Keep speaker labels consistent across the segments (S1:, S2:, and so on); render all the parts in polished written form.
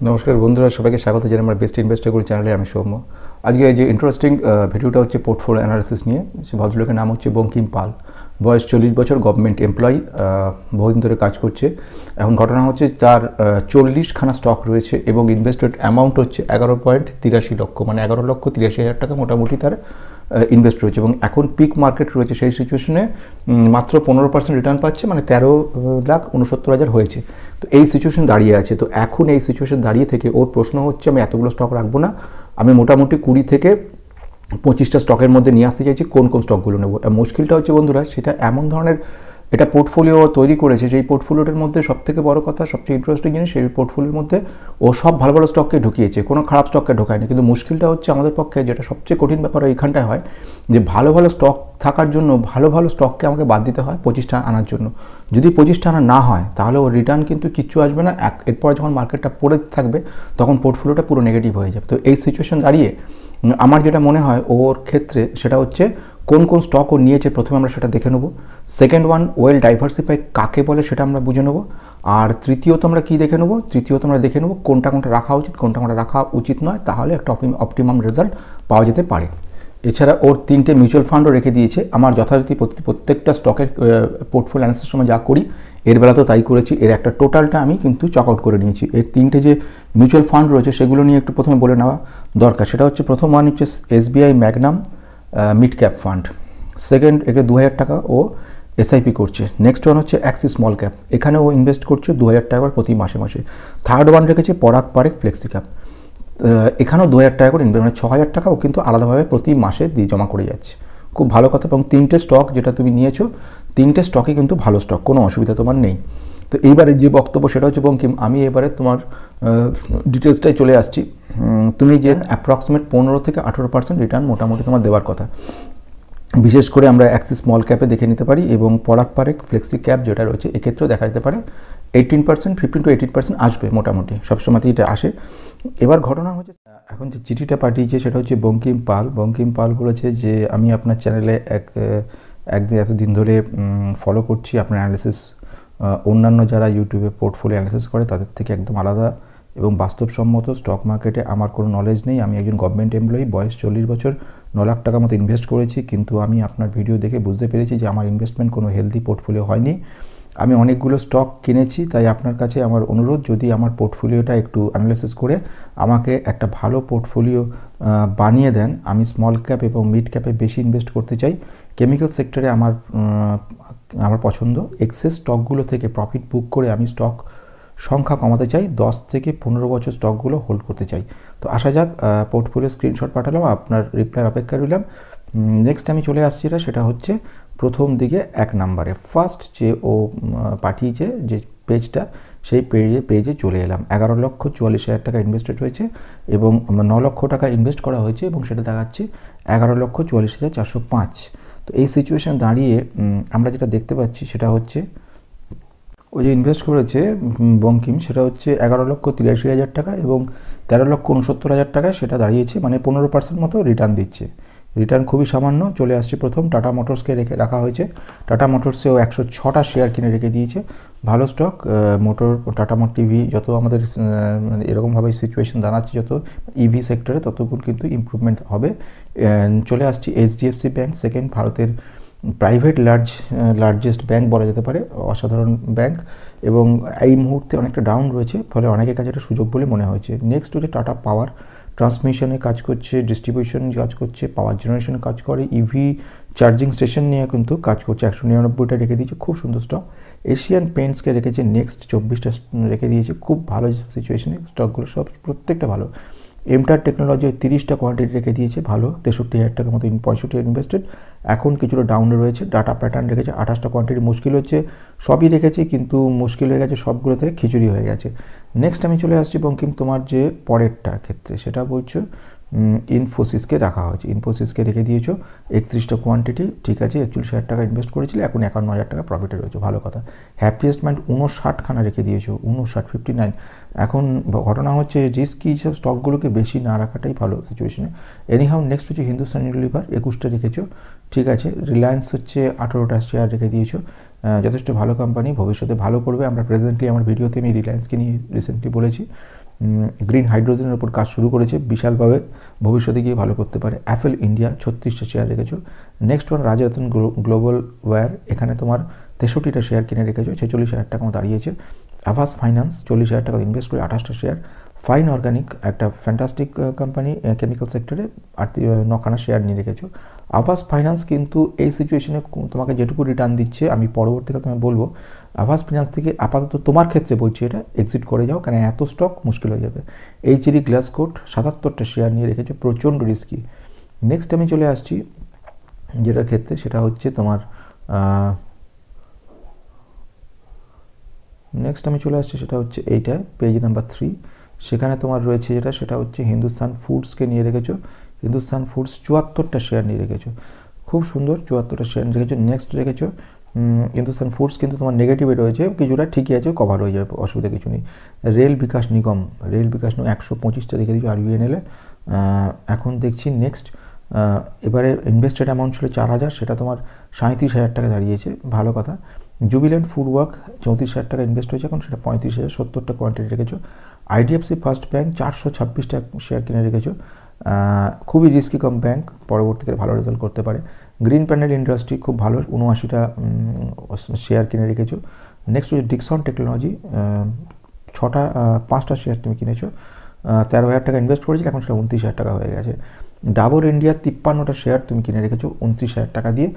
S1: নমস্কার বন্ধুরা, সবাইকে স্বাগত জানাই আমার বেস্ট ইনভেস্টর গুরু চ্যানেলে। আমি সৌম্য। আজকে যে ইন্টারেস্টিং ভিডিওটা হচ্ছে পোর্টফোলিও অ্যানালিসিস নিয়ে। সে ভদ্রলোকের নাম হচ্ছে বঙ্কিম পাল। বয়স 40 বছর, গভর্নমেন্ট এমপ্লয়ি, বহুদিন ধরে কাজ করছে। এখন ঘটনা হচ্ছে তার 40খানা স্টক রয়েছে এবং ইনভেস্টেড অ্যামাউন্ট হচ্ছে 11.83 লক্ষ, মানে 11,83,000 টাকা মোটামুটি তার ইনভেস্ট রয়েছে। এবং এখন পিক মার্কেট রয়েছে, সেই সিচুয়েশনে মাত্র 15% রিটার্ন পাচ্ছে, মানে 13,69,000 হয়েছে। তো এই সিচুয়েশন দাঁড়িয়ে আছে। তো এখন এই সিচুয়েশন দাঁড়িয়ে থেকে ওর প্রশ্ন হচ্ছে, আমি এতগুলো স্টক রাখবো না, আমি মোটামুটি 20 থেকে 25টা স্টকের মধ্যে নিয়ে আসতে চাইছি, কোন কোন স্টকগুলো নেবো। মুশকিলটা হচ্ছে বন্ধুরা, সেটা এমন ধরনের এটা পোর্টফোলিও তৈরি করেছে, সেই পোর্টফোলিওটার মধ্যে সবথেকে বড় কথা, সবচেয়ে ইন্টারেস্টিং জিনিস, সেই পোর্টফোলিওর মধ্যে ও সব ভালো ভালো স্টককে ঢুকিয়েছে, কোনো খারাপ স্টককে ঢোকায়নি। কিন্তু মুশকিলটা হচ্ছে আমাদের পক্ষে, যেটা সবচেয়ে কঠিন ব্যাপার এইখানটায় হয়, যে ভালো ভালো স্টক থাকার জন্য ভালো ভালো স্টককে আমাকে বাদ দিতে হয় 25টা আনার জন্য। যদি 25টা আনা না হয়, তাহলে ওর রিটার্ন কিন্তু কিচ্ছু আসবে না। এরপরে যখন মার্কেটটা পড়ে থাকবে, তখন পোর্টফোলিওটা পুরো নেগেটিভ হয়ে যাবে। তো এই সিচুয়েশন দাঁড়িয়ে আমার যেটা মনে হয় ওর ক্ষেত্রে, সেটা হচ্ছে কোন কোন স্টক ও নিয়েছে প্রথমে আমরা সেটা দেখে নেব। সেকেন্ড ওয়ান, ওয়েল ডাইভার্সিফাই কাকে বলে সেটা আমরা বুঝে নেব। আর তৃতীয়ত আমরা কী দেখে নেব, তৃতীয়ত আমরা দেখে নেব কোনটা কোনটা রাখা উচিত, কোনটা কোনটা রাখা উচিত নয়, তাহলে একটা অপটিমাম রেজাল্ট পাওয়া যেতে পারে। এছাড়া ওর 3টে মিউচুয়াল ফান্ডও রেখে দিয়েছে। আমার যথারীতি প্রত্যেকটা স্টকের পোর্টফোলিও অ্যানালিসিসের সময় যা করি, এর বেলাতেও তাই করেছি। এর একটা টোটালটা আমি কিন্তু চক আউট করে নিয়েছি। এর 3টে যে মিউচুয়াল ফান্ড রয়েছে, সেগুলো নিয়ে একটু প্রথমে বলে নেওয়া দরকার। সেটা হচ্ছে, প্রথম ওয়ান হচ্ছে SBI Magnum mid cap fund. Second, একে 2000 টাকা ও এসআইপি করছে। নেক্সট ওয়ান হচ্ছে অ্যাক্সিস স্মল ক্যাপ, এখানে ও ইনভেস্ট করছে 2000 টাকা করে প্রতি মাসে মাসে। থার্ড ওয়ান রেখেছে পরাগ পারেখ ফ্লেক্সি ক্যাপ, এখানেও 2000 টাকা করে ইনভেস্ট, মানে 6000 টাকা ও কিন্তু আলাদাভাবে প্রতি মাসে দিয়ে জমা করে যাচ্ছে। খুব ভালো কথা। এবং 3টে স্টক যেটা তুমি নিয়েছো, 3টে স্টকই কিন্তু ভালো স্টক, কোনো অসুবিধা তোমার নেই। তো এইবারে যে বক্তব্য, সেটা হচ্ছে বঙ্কিম, আমি এবারে তোমার ডিটেলসটাই চলে আসছি। তুমি যে অ্যাপ্রক্সিমেট 15 থেকে 18% রিটার্ন মোটামুটি তোমার দেওয়ার কথা। বিশেষ করে আমরা অ্যাক্সিস স্মল ক্যাপে দেখে নিতে পারি, এবং পরাগ পারেখ ফ্লেক্সি ক্যাপ যেটা রয়েছে, এক্ষেত্রেও দেখা যেতে পারে 18%, 15 to 18% আসবে মোটামুটি, সবসময়তেই এটা আসে। এবার ঘটনা হচ্ছে, এখন যে চিঠিটা পাঠিয়েছে সেটা হচ্ছে বঙ্কিম পাল। বঙ্কিম পাল বলেছে যে, আমি আপনার চ্যানেলে এতদিন ধরে ফলো করছি, আপনার অ্যানালিসিস অন্যান্য যারা ইউটিউবে পোর্টফোলিও অ্যানালিসিস করে তাদের থেকে একদম আলাদা এবং বাস্তবসম্মত। স্টক মার্কেটে আমার কোনো নলেজ নেই, আমি একজন গভর্নমেন্ট এমপ্লয়ি, বয়স 40 বছর, 9 লাখ টাকা মতো ইনভেস্ট করেছি। কিন্তু আমি আপনার ভিডিও দেখে বুঝতে পেরেছি যে আমার ইনভেস্টমেন্ট কোনো হেলদি পোর্টফোলিও হয়নি। আমি অনেকগুলো স্টক কিনেছি, তাই আপনার কাছে আমার অনুরোধ, যদি আমার পোর্টফোলিওটা একটু অ্যানালিসিস করে আমাকে একটা ভালো পোর্টফোলিও বানিয়ে দেন। আমি স্মল ক্যাপ এবং মিড ক্যাপে বেশি ইনভেস্ট করতে চাই। কেমিক্যাল সেক্টরে আমার পছন্দ। এক্সেস স্টকগুলো থেকে প্রফিট বুক করে আমি স্টক সংখ্যা কমাতে চাই, 10 থেকে 15 বছর স্টকগুলো হোল্ড করতে চাই। তো আসা যাক, পোর্টফোলিও স্ক্রিনশট পাঠালাম, আপনার রিপ্লাই অপেক্ষা রইলাম। নেক্সট আমি চলে আসছি, সেটা হচ্ছে প্রথম দিকে 1 নম্বরে ফার্স্ট যে ও পাঠিয়েছে যে পেজটা, সেই পেজে চলে এলাম। 11,44,000 টাকা ইনভেস্টেড হয়েছে এবং 9 লক্ষ টাকা ইনভেস্ট করা হয়েছে, এবং সেটা দেখাচ্ছে 11,44,405। তো এই সিচুয়েশান দাঁড়িয়ে আমরা যেটা দেখতে পাচ্ছি, সেটা হচ্ছে ও যে ইনভেস্ট করেছে বঙ্কিম, সেটা হচ্ছে 11,83,000 টাকা এবং 13,69,000 টাকা সেটা দাঁড়িয়েছে, মানে 15% মতো রিটার্ন দিচ্ছে। রিটার্ন খুবই সামান্য। চলে আসছে প্রথম টাটা মোটরসকে রাখা হয়েছে। টাটা মোটরসেও 106টা শেয়ার কিনে রেখে দিয়েছে, ভালো স্টক। টাটা মোটর টিভি, যত আমাদের এরকমভাবে সিচুয়েশন দাঁড়াচ্ছে, যত ইভি সেক্টরে ততক্ষণ কিন্তু ইমপ্রুভমেন্ট হবে। চলে আসছি HDFC ব্যাঙ্ক, সেকেন্ড, ভারতের প্রাইভেট লার্জেস্ট ব্যাঙ্ক বলা যেতে পারে, অসাধারণ ব্যাঙ্ক, এবং এই মুহূর্তে অনেকটা ডাউন রয়েছে, ফলে অনেকের কাছে একটা সুযোগ বলে মনে হয়েছে। নেক্সট হচ্ছে টাটা পাওয়ার, ট্রান্সমিশনে কাজ করছে, ডিস্ট্রিবিউশন কাজ করছে, পাওয়ার জেনারেশনে কাজ করে, ইভি চার্জিং স্টেশন নিয়ে কিন্তু কাজ করছে। 199টা রেখে দিয়েছে, খুব সুন্দর স্টক। এশিয়ান পেন্টসকে রেখেছে নেক্সট, 24টা রেখে দিয়েছে, খুব ভালো সিচুয়েশনে স্টকগুলো, সব প্রত্যেকটা ভালো। এমটার টেকনোলজি 30টা কোয়ান্টিটি রেখে দিয়েছে, ভালো, 63,000 টাকার মতো, 65 ইনভেস্টেড, এখন কিছুটা ডাউনে রয়েছে। ডাটা প্যাটার্ন রেখেছে 28টা কোয়ান্টিটি, মুশকিল হচ্ছে, সবই রেখেছি কিন্তু মুশকিল হয়ে গেছে, সবগুলোতে খিচুড়ি হয়ে গেছে। নেক্সট আমি চলে আসছি বঙ্কিম, তোমার যে পরেরটার ক্ষেত্রে, সেটা বলছো ইনফোসিসকে রাখা হয়েছে। ইনফোসিসকে রেখে দিয়েছো 31টা কোয়ান্টিটি, ঠিক আছে, 41,000 টাকা ইনভেস্ট করেছিলে, এখন 51,000 টাকা প্রফিটে রয়েছে, ভালো কথা। হ্যাপিয়েস্ট মাইন্ড 59খানা রেখে দিয়েছো, 59, এখন ঘটনা হচ্ছে রিস্কি সব স্টকগুলোকে বেশি না রাখাটাই ভালো সিচুয়েশনে। এনিহাউ নেক্সট হচ্ছে হিন্দুস্তান ইউনিলিভার, 21টা রেখেছো, ঠিক আছে। রিলায়েন্স হচ্ছে 18টা শেয়ার রেখে দিয়েছো, যথেষ্ট ভালো কোম্পানি, ভবিষ্যতে ভালো করবে। আমরা প্রেজেন্টলি আমার ভিডিওতে আমি রিলায়েন্সকে নিয়ে রিসেন্টলি বলেছি। গ্রিন হাইড্রোজেনের উপর কাজ শুরু করেছে, বিশালভাবে ভবিষ্যতে গিয়ে ভালো করতে পারে। অ্যাপেল ইন্ডিয়া 36টা শেয়ার রেখেছো। Next one Rajratan global wire, এখানে তোমার 63টা শেয়ার কিনে রেখেছো, 46,000 টাকা মতো দাঁড়িয়েছে। আভাস ফাইন্যান্স 40,000 টাকা ইনভেস্ট করে 28টা শেয়ার। ফাইন অর্গানিক একটা ফ্যান্টাস্টিক কোম্পানি কেমিক্যাল সেক্টরে 9খানা শেয়ার নিয়ে রেখেছো। আভাস ফাইন্যান্স কিন্তু এই সিচুয়েশনে তোমাকে যেটুকু রিটার্ন দিচ্ছে আমি পরবর্তীকালে তোমায় বলবো আভাস ফাইন্যান্স থেকে আপাতত তোমার ক্ষেত্রে বলছি এটা এক্সিট করে যাও, কারণ এত স্টক মুশকিল হয়ে যাবে। এইচডি গ্লাসকোট 77টা শেয়ার নিয়ে রেখেছো, প্রচণ্ড রিস্কি। নেক্সট আমি চলে আসছি যেটার ক্ষেত্রে, সেটা হচ্ছে তোমার সেটা হচ্ছে এইটা পেজ নাম্বার 3, সেখানে তোমার রয়েছে যেটা, সেটা হচ্ছে হিন্দুস্তান ফুডসকে নিয়ে রেখেছো। হিন্দুস্তান ফুডস 74টা শেয়ার নিয়ে রেখেছো, খুব সুন্দর, 74টা শেয়ার নিয়ে রেখেছো। নেক্সট রেখেছো হিন্দুস্তান ফুডস, কিন্তু তোমার নেগেটিভে রয়েছে, কিছুটা ঠিকই আছে, কভার হয়ে যাবে, অসুবিধা কিছু নেই। রেল বিকাশ নিগম 125টা রেখে দিয়েছো আরবিএনএলে। এখন দেখছি নেক্সট, এবারে ইনভেস্টেড অ্যামাউন্ট ছিল 4,000, সেটা তোমার 37,000 টাকা দাঁড়িয়েছে, ভালো কথা। জুবিল্যান্ট ফুডওয়ার্ক 34,000 টাকা ইনভেস্ট হয়েছে, এখন সেটা 35,000, 70টা কোয়ান্টিটি রেখেছো। আইডিএফসি ফার্স্ট ব্যাঙ্ক 426টা শেয়ার কিনে রেখেছো, খুবই রিস্কি কম ব্যাঙ্ক, পরবর্তীকালে ভালো রেজাল্ট করতে পারে। গ্রিন প্যানেল ইন্ডাস্ট্রি খুব ভালো, 79টা শেয়ার কিনে রেখেছো। নেক্সট হচ্ছে ডিকসন টেকনোলজি, 5টা শেয়ার তুমি কিনেছো, 13,000 টাকা ইনভেস্ট করেছিলে, এখন সেটা 29,000 টাকা হয়ে গেছে। ডাবর ইন্ডিয়া 53টা শেয়ার তুমি কিনে রেখেছো 29,000 টাকা দিয়ে।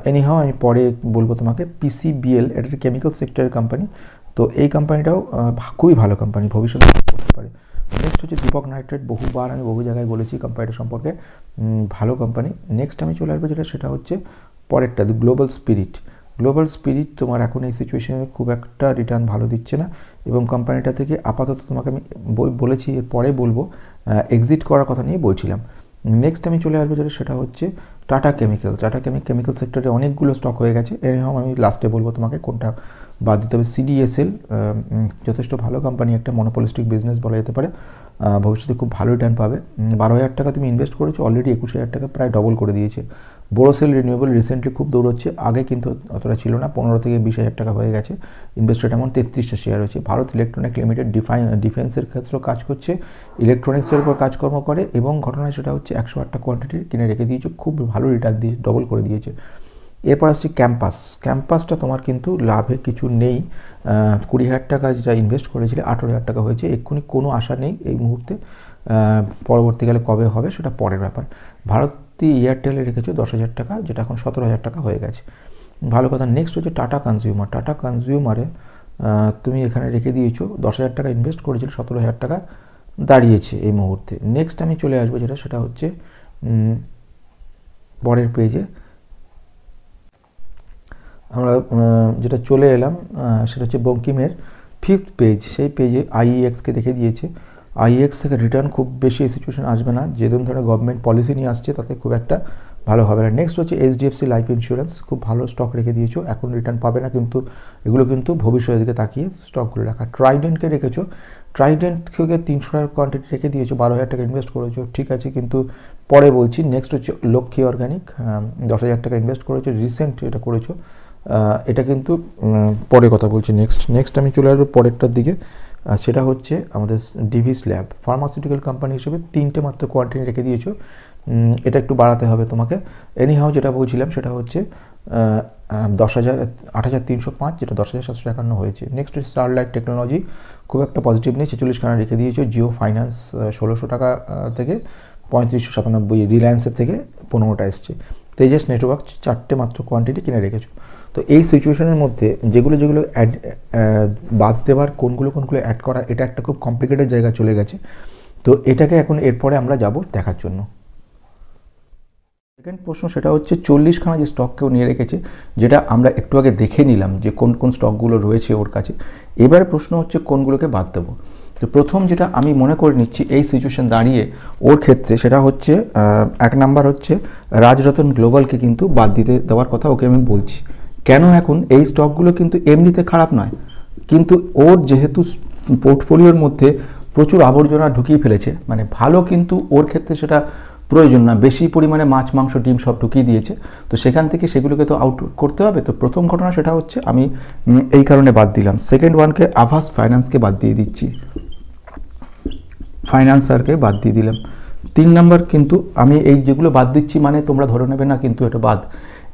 S1: এনিহাও আমি পরে বলবো তোমাকে। পিসিবিএল, এটা একটা কেমিক্যাল সেক্টরের কোম্পানি, তো এই কোম্পানিটাও খুবই ভালো কোম্পানি, ভবিষ্যতে করতে পারে। নেক্সট হচ্ছে দীপক নাইট্রেট, বহুবার আমি বহু জায়গায় বলেছি কোম্পানিটা সম্পর্কে, ভালো কোম্পানি। নেক্সট আমি চলে আসবো যেটা, সেটা হচ্ছে পরেরটা, গ্লোবাল স্পিরিট। গ্লোবাল স্পিরিট তোমার এখন এই সিচুয়েশনে খুব একটা রিটার্ন ভালো দিচ্ছে না, এবং কোম্পানিটা থেকে আপাতত তোমাকে আমি বলেছি, এর পরে বলবো, এক্সিট করার কথা নিয়ে বলছিলাম। নেক্সট আমি চলে আসবো যেটা, সেটা হচ্ছে টাটা কেমিক্যাল। টাটা কেমিক্যাল সেক্টরে অনেকগুলো স্টক হয়ে গেছে, এরকম আমি লাস্টে বলবো তোমাকে কোনটা বাদ দিতে হবে। সিডিএসএল যথেষ্ট ভালো কোম্পানি, একটা মনোপলিস্টিক বিজনেস বলা যেতে পারে, ভবিষ্যতে খুব ভালো রিটার্ন পাবে। 12,000 টাকা তুমি ইনভেস্ট করেছো, অলরেডি 21,000 টাকা প্রায় ডবল করে দিয়েছে। বোরোসেল রিনিউয়েবল রিসেন্টলি খুব দৌড়চ্ছে, আগে কিন্তু অতটা ছিল না, 15 থেকে 20,000 টাকা হয়ে গেছে। ইনভেস্টেড এমন 33টা শেয়ার হয়েছে। ভারত ইলেকট্রনিক লিমিটেড ডিফেন্সের ক্ষেত্রেও কাজ করছে, ইলেকট্রনিক্সের উপর কাজকর্ম করে, এবং ঘটনা সেটা হচ্ছে 108টা কোয়ান্টিটি কিনে রেখে দিয়েছে, খুব ভালো রিটার্ন দিয়ে ডবল করে দিয়েছে। এরপর আসছে ক্যাম্পাসটা তোমার কিন্তু লাভে কিছু নেই, 20,000 টাকা যেটা ইনভেস্ট করেছিলে 18,000 টাকা হয়েছে, এক্ষুনি কোনো আশা নেই এই মুহূর্তে, পরবর্তীকালে কবে হবে সেটা পরের ব্যাপার। ভারতী এয়ারটেলে রেখেছো 10,000 টাকা, যেটা এখন 17,000 টাকা হয়ে গেছে, ভালো কথা। নেক্সট হচ্ছে টাটা কনজিউমারে তুমি এখানে রেখে দিয়েছো 10,000 টাকা ইনভেস্ট করেছিল, 17,000 টাকা দাঁড়িয়েছে এই মুহূর্তে। নেক্সট আমি চলে আসবো যেটা, সেটা হচ্ছে পরের পেজে আমরা যেটা চলে এলাম, সেটা হচ্ছে বঙ্কিমের 5th পেজ, সেই পেজে আইইএক্সকে রেখে দিয়েছে। আইইএক্স থেকে রিটার্ন খুব বেশি এই সিচুয়েশন আসবে না, যেরকম ধরনের গভর্নমেন্ট পলিসি নিয়ে আসছে তাতে খুব একটা ভালো হবে না। নেক্সট হচ্ছে এইচডিএফসি লাইফ ইন্স্যুরেন্স, খুব ভালো স্টক রেখে দিয়েছো, এখন রিটার্ন পাবে না, কিন্তু এগুলো কিন্তু ভবিষ্যতের দিকে তাকিয়ে স্টকগুলো রাখা। ট্রাইডেন্টকে রেখেছো, ট্রাইডেন্ট থেকে 300 টাকার কোয়ান্টিটি রেখে দিয়েছো, 12,000 টাকা ইনভেস্ট করেছো, ঠিক আছে, কিন্তু পরে বলছি। নেক্সট হচ্ছে লক্ষ্মী অর্গানিক, 10,000 টাকা ইনভেস্ট করেছো, রিসেন্ট এটা করেছো, এটা কিন্তু পরে কথা বলছি। নেক্সট আমি চলে আসবো পরেরটার দিকে, সেটা হচ্ছে আমাদের ডিভিস ল্যাব, ফার্মাসিউটিক্যাল কোম্পানি হিসেবে 3টে মাত্র কোয়ান্টিটি রেখে দিয়েছো, এটা একটু বাড়াতে হবে তোমাকে। এনিহাও যেটা বলছিলাম সেটা হচ্ছে 8,305, যেটা 10,751 হয়েছে। নেক্সট হচ্ছে স্টারলাইট টেকনোলজি, খুব একটা পজিটিভ নেই, 46খানা রেখে দিয়েছো। জিও ফাইন্যান্স 1,600 টাকা থেকে 3597, রিলায়েন্সের থেকে 15টা এসছে। তেজস নেটওয়ার্ক 4টে মাত্র কোয়ান্টিটি কিনে রেখেছো। তো এই সিচুয়েশনের মধ্যে যেগুলো বাদ দেওয়ার, কোনগুলো অ্যাড করা, এটা একটা খুব কমপ্লিকেটেড জায়গা চলে গেছে, তো এটাকে এখন এরপরে আমরা যাব দেখার জন্য। সেকেন্ড প্রশ্ন সেটা হচ্ছে 40খানা যে স্টক কেউ নিয়ে রেখেছে, যেটা আমরা একটু আগে দেখে নিলাম যে কোন কোন স্টকগুলো রয়েছে ওর কাছে। এবারে প্রশ্ন হচ্ছে কোনগুলোকে বাদ দেবো। তো প্রথম যেটা আমি মনে করে নিচ্ছি এই সিচুয়েশন দাঁড়িয়ে ওর ক্ষেত্রে, সেটা হচ্ছে 1 নাম্বার হচ্ছে রাজরতন গ্লোবালকে কিন্তু বাদ দিতে দেওয়ার কথা ওকে আমি বলছি। কেন? এখন এই স্টকগুলো কিন্তু এমনিতে খারাপ নয়, কিন্তু ওর যেহেতু পোর্টফোলিওর মধ্যে প্রচুর আবর্জনা ঢুকিয়ে ফেলেছে, মানে ভালো কিন্তু ওর ক্ষেত্রে সেটা প্রয়োজন না, বেশি পরিমাণে মাছ মাংস ডিম সব ঢুকিয়ে দিয়েছে, তো সেখান থেকে সেগুলোকে তো আউট করতে হবে। তো প্রথম ঘটনা সেটা হচ্ছে আমি এই কারণে বাদ দিলাম। সেকেন্ড ওয়ানকে আভাস ফাইন্যান্সকে বাদ দিয়ে দিচ্ছি। ফাইন্যান্সারকে বাদ দিয়ে দিলাম। 3 নাম্বার কিন্তু আমি এই যেগুলো বাদ দিচ্ছি মানে তোমরা ধরে নেবে না কিন্তু এটা বাদ,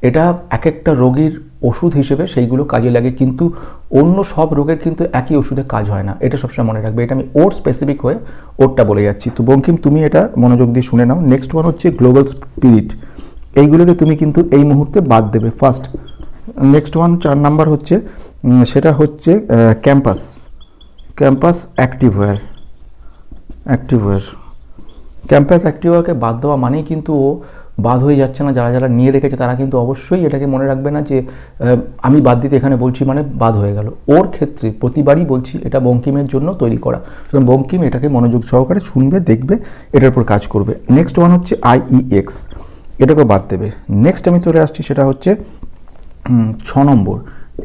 S1: এটা এক একটা রোগীর ওষুধ হিসেবে সেইগুলো কাজে লাগে, কিন্তু অন্য সব রোগের কিন্তু একই ওষুধে কাজ হয় না, এটা সবসময় মনে রাখবে। এটা আমি ওর স্পেসিফিক হয়ে ওরটা বলে যাচ্ছি। তো বঙ্কিম তুমি এটা মনোযোগ দিয়ে শুনে নাও। নেক্সট ওয়ান হচ্ছে গ্লোবাল স্পিরিট, এইগুলোকে তুমি কিন্তু এই মুহূর্তে বাদ দেবে ফার্স্ট। নেক্সট ওয়ান 4 নাম্বার হচ্ছে সেটা হচ্ছে ক্যাম্পাস, ক্যাম্পাস অ্যাক্টিভওয়্যার, ক্যাম্পাস অ্যাক্টিভওয়্যারকে বাদ দেওয়া মানেই কিন্তু ও বাদ হয়ে যাচ্ছে না। যারা যারা নিয়ে রেখেছে তারা কিন্তু অবশ্যই এটাকে মনে রাখবে না যে আমি বাদ দিতে এখানে বলছি মানে বাদ হয়ে গেল। ওর ক্ষেত্রে প্রতিবারই বলছি এটা বঙ্কিমের জন্য তৈরি করা, সুতরাং বঙ্কিম এটাকে মনোযোগ সহকারে শুনবে, দেখবে, এটার উপর কাজ করবে। নেক্সট ওয়ান হচ্ছে IEX, এটাকে বাদ দেবে। নেক্সট আমি চলে আসছি সেটা হচ্ছে 6 নম্বর,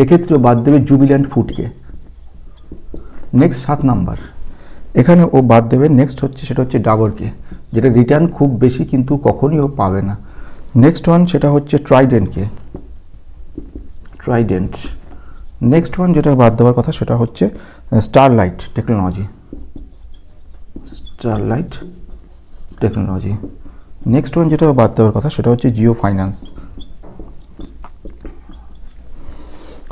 S1: এক্ষেত্রেও বাদ দেবে জুবিল্যান্ট ফুডকে। নেক্সট 7 নাম্বার, এখানে ও বাদ দেবে। নেক্সট হচ্ছে সেটা হচ্ছে ডাবরকে, যেটা রিটার্ন খুব বেশি কিন্তু কখনই ও পাবে না। নেক্সট ওয়ান সেটা হচ্ছে ট্রাইডেন্টকে, ট্রাইডেন্ট। নেক্সট ওয়ান যেটা বাদ দেওয়ার কথা সেটা হচ্ছে starlight technology, starlight technology. Next one যেটা বাদ দেওয়ার কথা সেটা হচ্ছে জিও ফাইন্যান্স।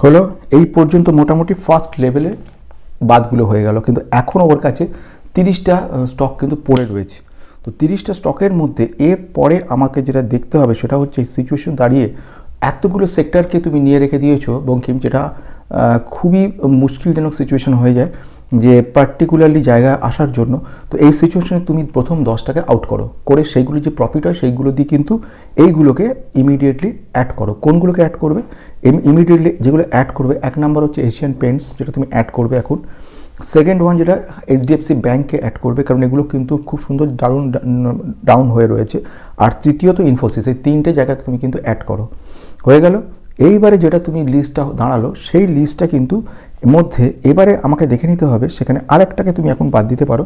S1: হলো এই পর্যন্ত মোটামুটি ফার্স্ট লেভেলে বাদগুলো হয়ে গেল, কিন্তু এখনও ওর কাছে 30টা স্টক কিন্তু পড়ে রয়েছে। তো 30টা স্টকের মধ্যে এর পরে আমাকে যেটা দেখতে হবে সেটা হচ্ছে এই সিচুয়েশন দাঁড়িয়ে এতগুলো সেক্টরকে তুমি নিয়ে রেখে দিয়েছো বঙ্কিম, যেটা খুবই মুশকিলজনক সিচুয়েশন হয়ে যায় যে পার্টিকুলারলি জায়গায় আসার জন্য। তো এই সিচুয়েশনে তুমি প্রথম 10টাকে আউট করো, করে সেইগুলো যে প্রফিট হয় সেইগুলো দিয়ে কিন্তু এইগুলোকে ইমিডিয়েটলি অ্যাড করো। কোনগুলোকে অ্যাড করবে? ইমিডিয়েটলি যেগুলো অ্যাড করবে, 1 নাম্বার হচ্ছে এশিয়ান পেন্টস, যেটা তুমি অ্যাড করবে এখন। সেকেন্ড ওয়ান যেটা HDFC ব্যাঙ্ককে অ্যাড করবে, কারণ এগুলো কিন্তু খুব সুন্দর ডাউন হয়ে রয়েছে। আর তৃতীয়ত ইনফোসিস, এই 3টে জায়গাকে তুমি কিন্তু অ্যাড করো, হয়ে গেল। এইবারে যেটা তুমি লিস্টটা দাঁড়ালো সেই লিস্টটা কিন্তু মধ্যে এবারে আমাকে দেখে নিতে হবে, সেখানে আরেকটাকে তুমি এখন বাদ দিতে পারো,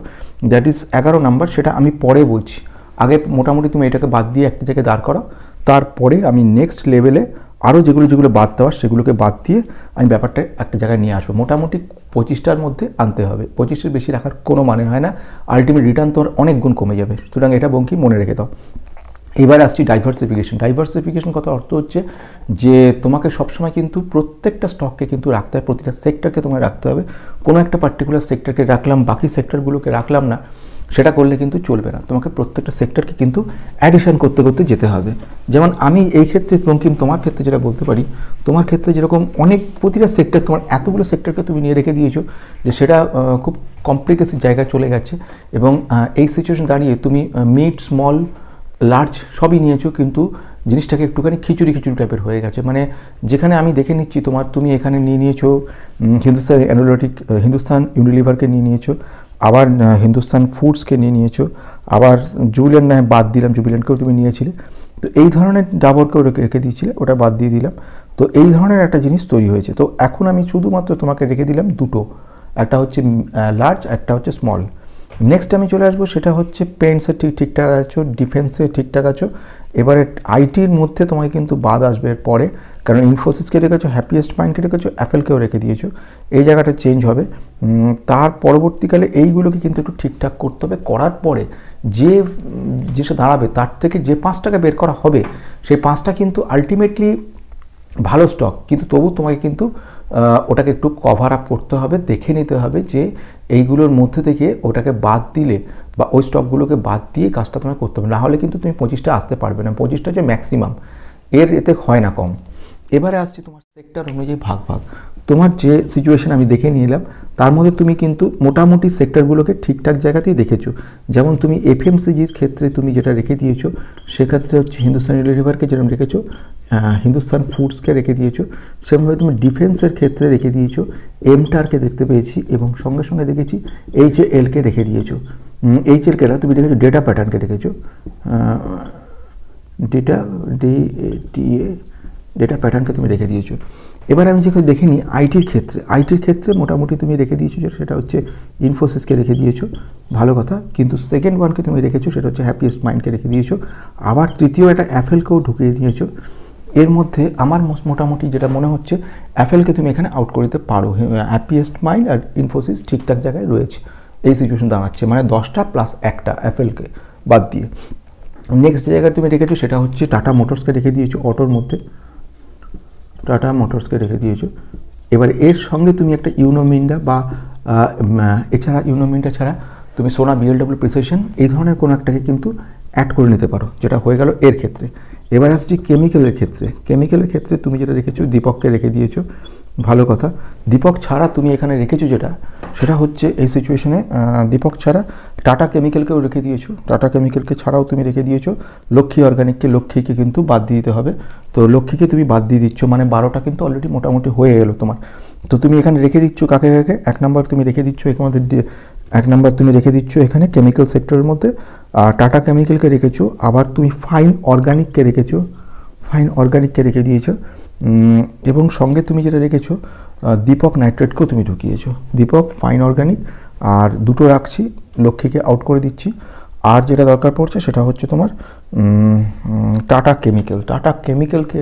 S1: দ্যাট ইজ 11 নাম্বার। সেটা আমি পরে বলছি, আগে মোটামুটি তুমি এটাকে বাদ দিয়ে একটা জায়গায় দাঁড় করো, তারপরে আমি নেক্সট লেভেলে আরও যেগুলো বাদ দেওয়ার সেগুলোকে বাদ দিয়ে আমি ব্যাপারটা একটা জায়গায় নিয়ে আসবো। মোটামুটি 25টার মধ্যে আনতে হবে, 25এর বেশি রাখার কোনো মানে হয় না, আলটিমেট রিটার্ন তোর অনেক গুণ কমে যাবে। সুতরাং এটা বঙ্কিম মনে রেখে দাও। এবার আসছি ডাইভার্সিফিকেশন। ডাইভার্সিফিকেশন কথা অর্থ হচ্ছে যে তোমাকে সবসময় কিন্তু প্রত্যেকটা স্টককে কিন্তু রাখতে হবে, প্রতিটা সেক্টরকে তোমায় রাখতে হবে। কোনো একটা পার্টিকুলার সেক্টরকে রাখলাম, বাকি সেক্টরগুলোকে রাখলাম না, সেটা করলে কিন্তু চলবে না। তোমাকে প্রত্যেকটা সেক্টরকে কিন্তু অ্যাডিশন করতে করতে যেতে হবে। যেমন আমি এই ক্ষেত্রে বঙ্কিম তোমার ক্ষেত্রে যেটা বলতে পারি, তোমার ক্ষেত্রে যেরকম অনেক প্রতিটা সেক্টর, তোমার এতগুলো সেক্টরকে তুমি নিয়ে রেখে দিয়েছো যে সেটা খুব কমপ্লিকেসি জায়গায় চলে গেছে। এবং এই সিচুয়েশন দাঁড়িয়ে তুমি মিড, স্মল, লার্জ সবই নিয়েছো, কিন্তু জিনিসটাকে একটুখানি খিচুড়ি টাইপের হয়ে গেছে। মানে যেখানে আমি দেখে নিচ্ছি তুমি এখানে নিয়ে নিয়েছো হিন্দুস্তান ইউনিলিভারকে নিয়ে নিয়েছো, আবার হিন্দুস্তান ফুডসকে নিয়ে নিয়েছো, আবার জুবিল্যান্ট না বাদ দিলাম, জুবিল্যান্টকেও তুমি নিয়েছিলে। তো এই ধরনের ডাবরকেও রেখে দিয়েছিলে, ওটা বাদ দিয়ে দিলাম। তো এই ধরনের একটা জিনিস তৈরি হয়েছে। তো এখন আমি শুধুমাত্র তোমাকে রেখে দিলাম দুটো, একটা হচ্ছে লার্জ, একটা হচ্ছে স্মল। নেক্সট আমি চলে আসবো, সেটা হচ্ছে পেন্টসে ঠিকঠাক আছো, ডিফেন্সে ঠিকঠাক আছো। এবারে আইটির মধ্যে তোমাকে কিন্তু বাদ আসবে এর পরে, কারণ ইনফোসিসকে রেখেছো, হ্যাপিয়েস্ট মাইন্ডকে রেখেছো, অ্যাপেলকেও রেখে দিয়েছো। এই জায়গাটা চেঞ্জ হবে। তার পরবর্তীকালে এইগুলোকে কিন্তু একটু ঠিকঠাক করতে হবে। করার পরে যেটা দাঁড়াবে তার থেকে যে 5টাকে বের করা হবে, সেই 5টা কিন্তু আলটিমেটলি ভালো স্টক, কিন্তু তবু তোমাকে কিন্তু ওটাকে একটু কভার আপ করতে হবে, দেখে নিতে হবে যে এইগুলোর মধ্যে থেকে ওটাকে বাদ দিলে বা ওই স্টকগুলোকে বাদ দিয়ে কাজটা তোমায় করতে হবে, না হলে কিন্তু তুমি 25টা আসতে পারবে না। 25টা যে ম্যাক্সিমাম, এতে হয় না কম। এবারে আসছি তোমার সেক্টর অনুযায়ী ভাগ। তোমার যে সিচুয়েশন আমি দেখে নিলাম তার মধ্যে তুমি কিন্তু মোটামুটি সেক্টরগুলোকে ঠিকঠাক জায়গাতেই রেখেছো। যেমন তুমি FMCGর ক্ষেত্রে তুমি যেটা রেখে দিয়েছো, সেক্ষেত্রে হচ্ছে হিন্দুস্তান ইউনিলিভারকে যেরকম রেখেছো, হিন্দুস্তান ফুডসকে রেখে দিয়েছো, সেভাবে তুমি ডিফেন্সের ক্ষেত্রে রেখে দিয়েছো, এমটারকে দেখতে পেয়েছি, এবং সঙ্গে সঙ্গে দেখেছি HALকে রেখে দিয়েছো। HALকে না, তুমি রেখেছো ডেটা প্যাটার্নকে রেখেছো, ডেটা প্যাটার্নকে তুমি রেখে দিয়েছো। এবার আমি যেখানে দেখে নিই আইটির ক্ষেত্রে মোটামুটি তুমি রেখে দিয়েছো, সেটা হচ্ছে ইনফোসিসকে রেখে দিয়েছো, ভালো কথা। কিন্তু সেকেন্ড ওয়ানকে তুমি রেখেছো, সেটা হচ্ছে হ্যাপিয়েস্ট মাইন্ডকে রেখে দিয়েছো। আবার তৃতীয় একটা অ্যাপেলকেও ঢুকিয়ে দিয়েছো। এর মধ্যে আমার মোটামুটি যেটা মনে হচ্ছে, অ্যাপেলকে তুমি এখানে আউট করে দিতে পারো। হ্যাপিয়েস্ট মাইন্ড আর ইনফোসিস ঠিকঠাক জায়গায় রয়েছে। এই সিচুয়েশন দাঁড়াচ্ছে, মানে 10টা প্লাস 1টা অ্যাপেলকে বাদ দিয়ে। নেক্সট যে জায়গায় তুমি রেখেছো সেটা হচ্ছে টাটা মোটরসকে রেখে দিয়েছো অটোর মধ্যে, টাটা মোটরসকে রেখে দিয়েছো। এবার এর সঙ্গে তুমি একটা ইউনো মিন্ডা বা এছাড়া ইউনো মিন্ডা ছাড়া তুমি সোনা বিএলডব্লিউ প্রিসিশন এই ধরনের কোনো একটাকে কিন্তু অ্যাড করে নিতে পারো, যেটা হয়ে গেল এর ক্ষেত্রে। এবার আসছি কেমিক্যালের ক্ষেত্রে। কেমিক্যালের ক্ষেত্রে তুমি যেটা রেখেছো দীপককে রেখে দিয়েছো, ভালো কথা। দীপক ছাড়া তুমি এখানে রেখেছো যেটা, সেটা হচ্ছে এই সিচুয়েশনে দীপক ছাড়া টাটা কেমিক্যালকেও রেখে দিয়েছো। টাটা কেমিক্যালকে ছাড়াও তুমি রেখে দিয়েছো লক্ষ্মী অর্গানিককে, লক্ষ্মীকে কিন্তু বাদ দিয়ে দিতে হবে। তো লক্ষ্মীকে তুমি বাদ দিয়ে দিচ্ছ, মানে 12টা কিন্তু অলরেডি মোটামুটি হয়ে গেলো তোমার। তো তুমি এখানে রেখে দিচ্ছ কাকে কাকে, 1 নম্বর তুমি রেখে দিচ্ছ আমাদের 1 নম্বর তুমি রেখে দিচ্ছ এখানে কেমিক্যাল সেক্টরের মধ্যে টাটা কেমিক্যালকে রেখেছো। আবার তুমি ফাইন অর্গানিককে রেখেছো, ফাইন অর্গানিককে রেখে দিয়েছো। এবং সঙ্গে তুমি যেটা রেখেছো দীপক নাইট্রেটকেও তুমি ঢুকিয়েছো। দীপক, ফাইন অর্গানিক আর দুটো রাখছি, লক্ষ্মীকে আউট করে দিচ্ছি। আর যেটা দরকার পড়ছে সেটা হচ্ছে তোমার টাটা কেমিক্যাল। টাটা কেমিক্যালকে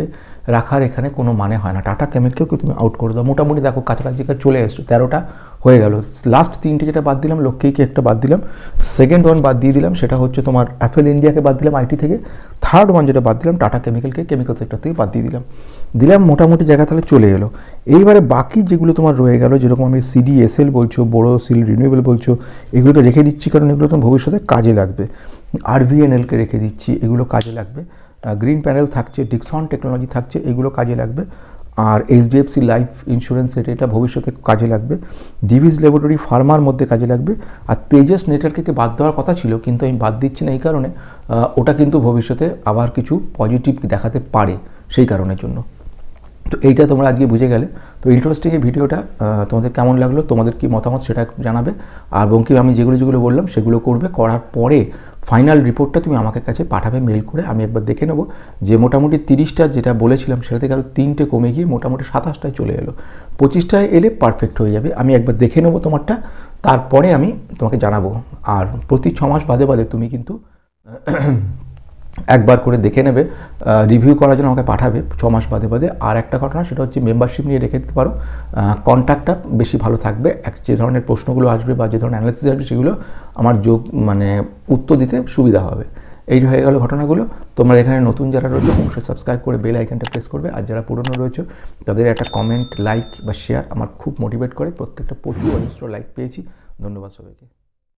S1: রাখার এখানে কোনো মানে হয় না, টাটা কেমিক্যালকে তুমি আউট করে দাও। মোটামুটি দেখো কাছাকাছি চলে এসছো, 13টা হয়ে গেল। লাস্ট 3টে যেটা বাদ দিলাম, লক্ষ্মীকে একটা বাদ দিলাম, সেকেন্ড ওয়ান বাদ দিয়ে দিলাম সেটা হচ্ছে তোমার অ্যাপেল ইন্ডিয়াকে বাদ দিলাম আইটি থেকে, থার্ড ওয়ান যেটা বাদ দিলাম টাটা কেমিক্যালকে কেমিক্যাল সেক্টর থেকে বাদ দিয়ে দিলাম। মোটামুটি জায়গা তাহলে চলে এলো। এইবারে বাকি যেগুলো তোমার রয়ে গেল, যেরকম আমি সিডিএসএল বলছো, বোরোসিল রিনিউয়েবল বলছো, এগুলোকে রেখে দিচ্ছি কারণ এগুলো তোমার ভবিষ্যতে কাজে লাগবে। আরভিএনএলকে রেখে দিচ্ছি, এগুলো কাজে লাগবে। গ্রিন প্যানেল থাকছে, ডিক্সন টেকনোলজি থাকছে, এগুলো কাজে লাগবে। আর এইচডিএফসি লাইফ ইন্স্যুরেন্স এটা ভবিষ্যতে কাজে লাগবে। ডিভিস ল্যাবরেটরি ফার্মার মধ্যে কাজে লাগবে। আর তেজস নেটওয়ার্ককে বাদ দেওয়ার কথা ছিল কিন্তু আমি বাদ দিচ্ছি না এই কারণে, ওটা কিন্তু ভবিষ্যতে আবার কিছু পজিটিভ দেখাতে পারে, সেই কারণের জন্য। তো এইটা তোমরা আজকে বুঝে গেলে। তো ইন্টারেস্টিং এই ভিডিওটা তোমাদের কেমন লাগলো, তোমাদের কি মতামত সেটা জানাবে। আর বঙ্কিম আমি যেগুলো বললাম সেগুলো করবে, করার পরে ফাইনাল রিপোর্টটা তুমি আমাকে কাছে পাঠাবে মেল করে, আমি একবার দেখে নেব যে মোটামুটি 30টা যেটা বলেছিলাম সেটা থেকে আরও 3টে কমে গিয়ে মোটামুটি 27টায় চলে এলো। 25টায় এলে পারফেক্ট হয়ে যাবে। আমি একবার দেখে নেব তোমারটা, তারপরে আমি তোমাকে জানাবো। আর প্রতি 6 মাস বাদে বাদে তুমি কিন্তু একবার করে দেখে নেবে, রিভিউ করার জন্য আমাকে পাঠাবে 6 মাস বাদে বাদে। আর একটা ঘটনা সেটা হচ্ছে মেম্বারশিপ নিয়ে রেখে দিতে পারো, কন্ট্যাক্টটা বেশি ভালো থাকবে। যে ধরনের প্রশ্নগুলো আসবে বা যে ধরনের অ্যানালিসিস আসবে সেগুলো আমার উত্তর দিতে সুবিধা হবে। এই হয়ে গেল ঘটনাগুলো। তোমরা এখানে নতুন যারা রয়েছে অবশ্যই সাবস্ক্রাইব করে বেল আইকনটা প্রেস করবে। আর যারা পুরনো রয়েছে তাদের একটা কমেন্ট, লাইক বা শেয়ার আমার খুব মোটিভেট করে। প্রত্যেকটা প্রচুর অজস্র লাইক পেয়েছি, ধন্যবাদ সবাইকে।